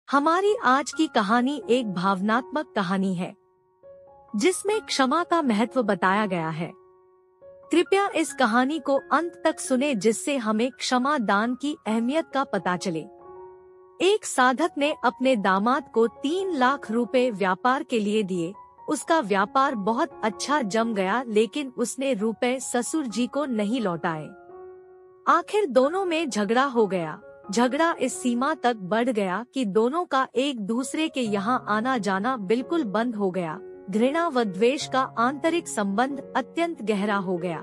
हमारी आज की कहानी एक भावनात्मक कहानी है जिसमें क्षमा का महत्व बताया गया है। कृपया इस कहानी को अंत तक सुने जिससे हमें क्षमा दान की अहमियत का पता चले। एक साधक ने अपने दामाद को 3 लाख रुपए व्यापार के लिए दिए। उसका व्यापार बहुत अच्छा जम गया, लेकिन उसने रुपए ससुर जी को नहीं लौटाए। आखिर दोनों में झगड़ा हो गया। झगड़ा इस सीमा तक बढ़ गया कि दोनों का एक दूसरे के यहाँ आना जाना बिल्कुल बंद हो गया। घृणा व द्वेष का आंतरिक संबंध अत्यंत गहरा हो गया।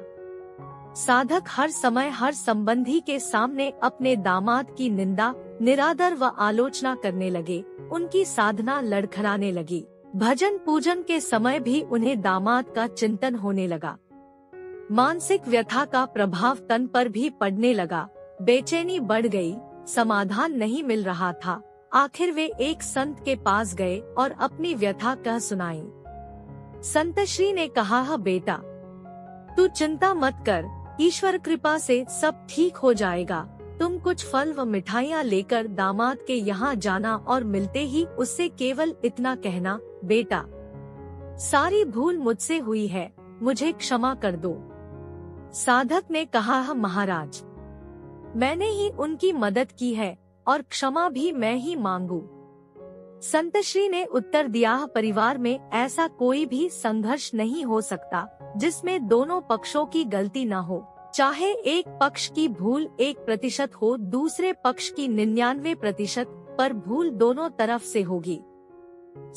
साधक हर समय हर संबंधी के सामने अपने दामाद की निंदा, निरादर व आलोचना करने लगे। उनकी साधना लड़खड़ाने लगी। भजन पूजन के समय भी उन्हें दामाद का चिंतन होने लगा। मानसिक व्यथा का प्रभाव तन पर भी पड़ने लगा। बेचैनी बढ़ गई। समाधान नहीं मिल रहा था। आखिर वे एक संत के पास गए और अपनी व्यथा कह सुनाई। संत श्री ने कहा, बेटा, तू चिंता मत कर, ईश्वर कृपा से सब ठीक हो जाएगा। तुम कुछ फल व मिठाइयाँ लेकर दामाद के यहाँ जाना और मिलते ही उससे केवल इतना कहना, बेटा, सारी भूल मुझसे हुई है, मुझे क्षमा कर दो। साधक ने कहा, महाराज, मैंने ही उनकी मदद की है और क्षमा भी मैं ही मांगू। संत श्री ने उत्तर दिया, परिवार में ऐसा कोई भी संघर्ष नहीं हो सकता जिसमें दोनों पक्षों की गलती न हो। चाहे एक पक्ष की भूल 1% हो, दूसरे पक्ष की 99%, पर भूल दोनों तरफ से होगी।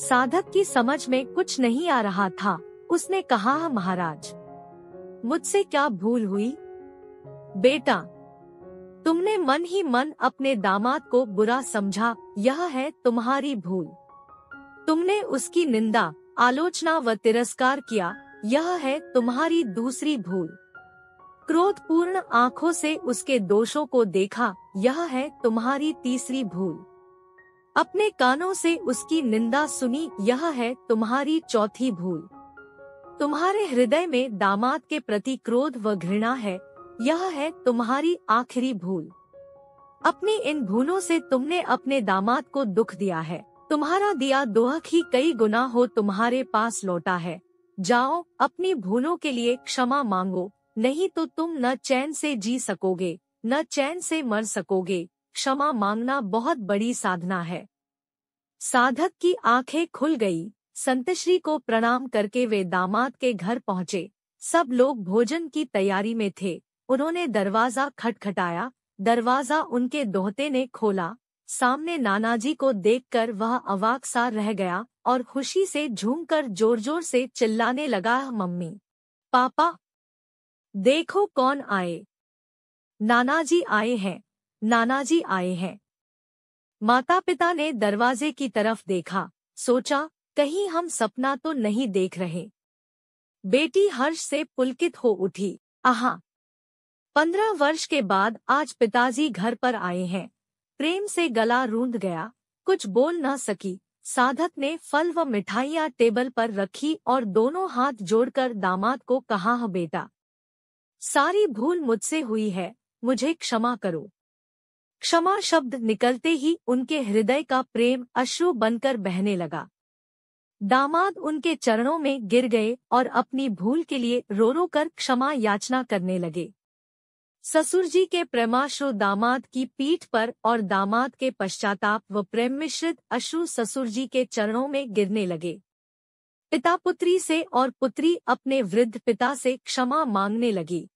साधक की समझ में कुछ नहीं आ रहा था। उसने कहा, महाराज, मुझसे क्या भूल हुई? बेटा, तुमने मन ही मन अपने दामाद को बुरा समझा, यह है तुम्हारी भूल। तुमने उसकी निंदा, आलोचना व तिरस्कार किया, यह है तुम्हारी दूसरी भूल। क्रोधपूर्ण आंखों से उसके दोषों को देखा, यह है तुम्हारी तीसरी भूल। अपने कानों से उसकी निंदा सुनी, यह है तुम्हारी चौथी भूल। तुम्हारे हृदय में दामाद के प्रति क्रोध व घृणा है, यह है तुम्हारी आखिरी भूल। अपनी इन भूलों से तुमने अपने दामाद को दुख दिया है। तुम्हारा दिया दोहक ही कई गुना हो तुम्हारे पास लौटा है। जाओ, अपनी भूलों के लिए क्षमा मांगो, नहीं तो तुम न चैन से जी सकोगे, न चैन से मर सकोगे। क्षमा मांगना बहुत बड़ी साधना है। साधक की आंखें खुल गई। संत श्री को प्रणाम करके वे दामाद के घर पहुँचे। सब लोग भोजन की तैयारी में थे। उन्होंने दरवाजा खटखटाया। दरवाजा उनके दोहते ने खोला। सामने नानाजी को देखकर वह अवाक सा रह गया और खुशी से झूमकर जोर जोर से चिल्लाने लगा, मम्मी, पापा, देखो कौन आए। नानाजी आए हैं, नानाजी आए हैं। माता पिता ने दरवाजे की तरफ देखा। सोचा, कहीं हम सपना तो नहीं देख रहे। बेटी हर्ष से पुलकित हो उठी। आहा, 15 वर्ष के बाद आज पिताजी घर पर आए हैं। प्रेम से गला रूंध गया। कुछ बोल न सकी। साधक ने फल व मिठाइयाँ टेबल पर रखी और दोनों हाथ जोड़कर दामाद को कहा, बेटा, सारी भूल मुझसे हुई है, मुझे क्षमा करो। क्षमा शब्द निकलते ही उनके हृदय का प्रेम अश्रु बनकर बहने लगा। दामाद उनके चरणों में गिर गए और अपनी भूल के लिए रो रो कर क्षमा याचना करने लगे। ससुर जी के प्रेमाश्रु दामाद की पीठ पर और दामाद के पश्चाताप व प्रेम मिश्रित अश्रु ससुर जी के चरणों में गिरने लगे। पिता पुत्री से और पुत्री अपने वृद्ध पिता से क्षमा मांगने लगी।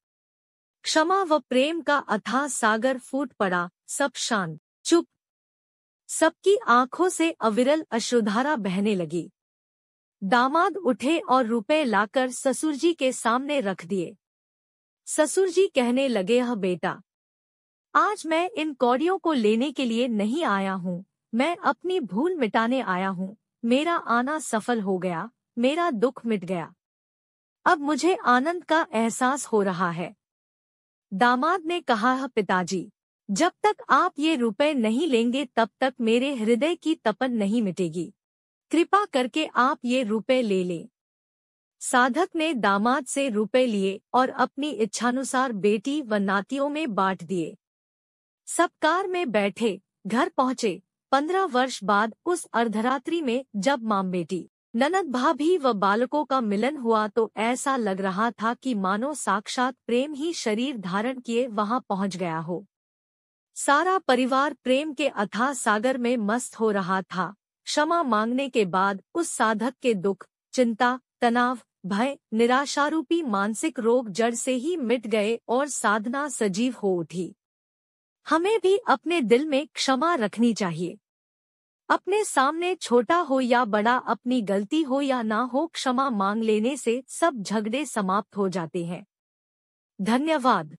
क्षमा व प्रेम का अथाह सागर फूट पड़ा। सब शांत, चुप। सबकी आंखों से अविरल अश्रुधारा बहने लगी। दामाद उठे और रुपए लाकर ससुर जी के सामने रख दिए। ससुर जी कहने लगे, बेटा, आज मैं इन कौड़ियों को लेने के लिए नहीं आया हूँ, मैं अपनी भूल मिटाने आया हूँ। मेरा आना सफल हो गया, मेरा दुख मिट गया। अब मुझे आनंद का एहसास हो रहा है। दामाद ने कहा, पिताजी, जब तक आप ये रुपए नहीं लेंगे तब तक मेरे हृदय की तपन नहीं मिटेगी। कृपा करके आप ये रुपए ले लें। साधक ने दामाद से रुपए लिए और अपनी इच्छानुसार बेटी व नातियों में बांट दिए। सब कार में बैठे घर पहुँचे। 15 वर्ष बाद उस अर्धरात्रि में जब माम बेटी, ननद, भाभी व बालकों का मिलन हुआ तो ऐसा लग रहा था कि मानो साक्षात प्रेम ही शरीर धारण किए वहां पहुंच गया हो। सारा परिवार प्रेम के अथाह सागर में मस्त हो रहा था। क्षमा मांगने के बाद उस साधक के दुख, चिंता, तनाव, भय, निराशारूपी मानसिक रोग जड़ से ही मिट गए और साधना सजीव हो उठी। हमें भी अपने दिल में क्षमा रखनी चाहिए। अपने सामने छोटा हो या बड़ा, अपनी गलती हो या ना हो, क्षमा मांग लेने से सब झगड़े समाप्त हो जाते हैं। धन्यवाद।